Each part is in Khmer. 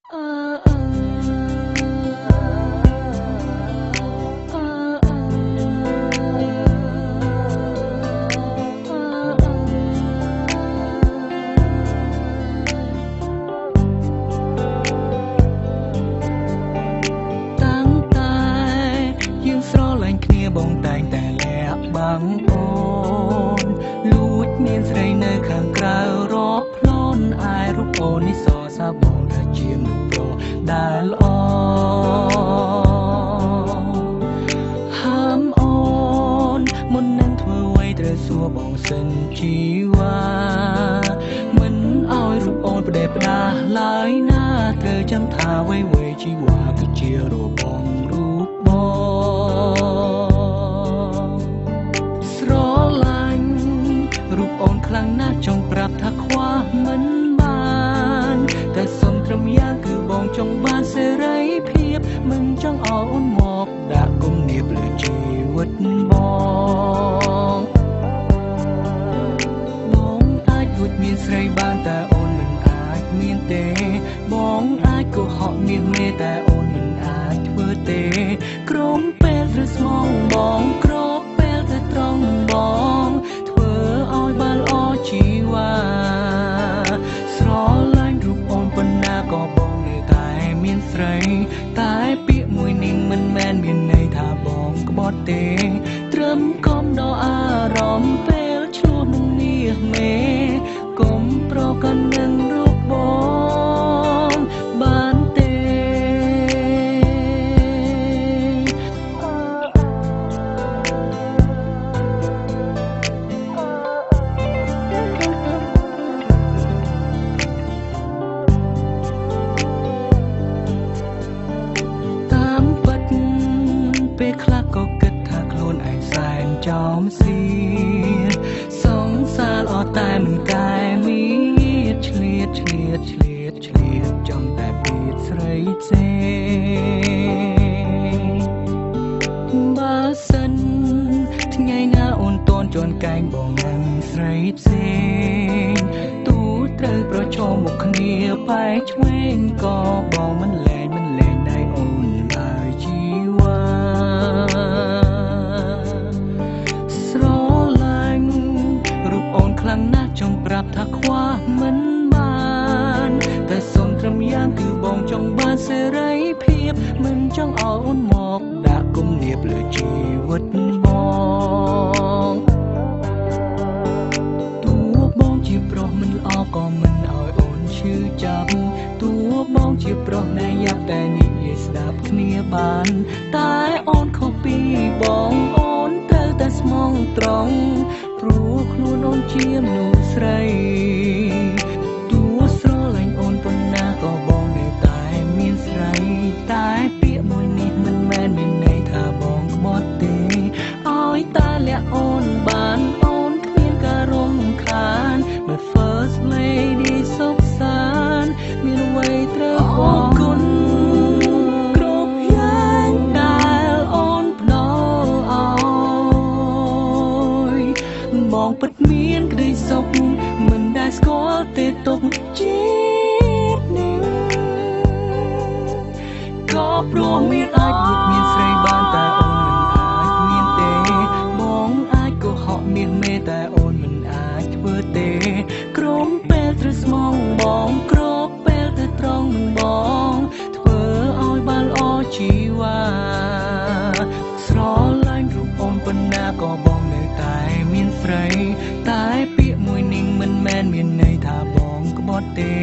បងតែងតែលាក់បាំងអូនលួចមានស្រីនៅខាងក្រៅរាប់ផ្លន់អាយរូបអូននេះសរសើរបងថាជាមនុស្សប្រុសដែលល្អហាមអូនមុននឹងធ្វើអ្វីត្រូវសួរបងសិនជីវ៉ាមិនឲ្យរូបអូនផ្ដេសផ្ដាសឡើយណាត្រូវចាំថាអ្វីជីវ៉ាគឺជារូបបងរូបរូបអូនខ្លាំងណាស់ចង់ប្រាប់ថាខ្វះមិនបានតែសុំត្រឹមយ៉ាងគឺបងចង់បានសេរីភាពមិនចង់ឲ្យអូនមកដាក់គំនាបលើជីវិតបងអាចលួចមានស្រីបានតែអូនមិនអាចមានទេបងអាចកុហកមានមេតែអូនមិនអាចធ្វើទេក្រុមពេលឬស្មងបងក្របពេលតែត្រង់បងជីវ៉ាស្រឡាញ់រូបអូនប៉ុណ្ណាក៏បងនៅតែមានស្រីតែពាក្យមួយនេះមិនមែនមានន័យថាបងក្បត់ទេត្រឹមកុំដល់អារម្មណ៍ពេលឆ្លោះនឹងនេះមេកុំប្រកាន់នឹងរូបបងបានទេពេលខ្លះក៏គិតថាខ្លួនឯងសែនចោមសៀតសង្សារអត់តែមិនកែមានឆ្លៀតចង់តែពីស្រីផ្សេងបើសិនថ្ងៃណាអូនតន់ជន់កែងបងនឹងស្រីផ្សេងទូត្រូវប្រឈមមុខគ្នាបែកឆ្វេងក៏បងមិនលែងដៃអូនឡើយជីវ៉ាស្រឡាញ់រូបអូនខ្លាំងណាស់ចង់ប្រាប់ថាខ្វះមិនបានតែសុំត្រឹមយ៉ាងគឺបងចង់បានសេរីភាពមិនចង់ឲ្យអូនមកដាក់គំនាបលើជីវិតបងទោះបងជាប្រុសមិនល្អក៏មិនឲ្យអូនឈឺចាប់ទោះបងជាប្រុសណែយ៉ាប់តែនិយាយស្ដាប់គ្នាបានតែអូនខុសពីបងអូនត្រូវតែស្មងត្រង់ព្រោះខ្លួនអូនជាមនុស្សស្រីទោះស្រឡាញ់អូនប៉ុណ្ណាក៏បងនៅតែមានស្រីតែពាក្យមួយនេះមិនមែនមានន័យថាបងក្បត់ទេឲ្យតែលាក់អូនបានអូនគ្មានការរំខាន My first lady សុខសាន្តមានអ្វីត្រូវអរគុណគ្រប់យ៉ាងដែលអូនផ្ដល់ឲ្យបងពិតមានក្តីសុខមិនដែលស្គាល់ទេទុកជាតិនេះក៏ព្រោះមានអាចលួចមានស្រីបានតែអូនមិនអាចមានទេបងអាចកុហកមានមេតែអូនមិនអាចធ្វើទេក្រុមពេលត្រូវស្មងបងក្របពេលទៅត្រង់បងធ្វើឲ្យបានល្អជីវ៉ាស្រឡាញ់រូបអូនប៉ុណ្ណាក៏បងនៅតែមានស្រីតែពាក្យមួយនេះមិនមែនមានន័យថាបងក្បត់ទេ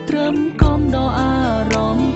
ត្រឹមកុំដល់អារម្មណ៍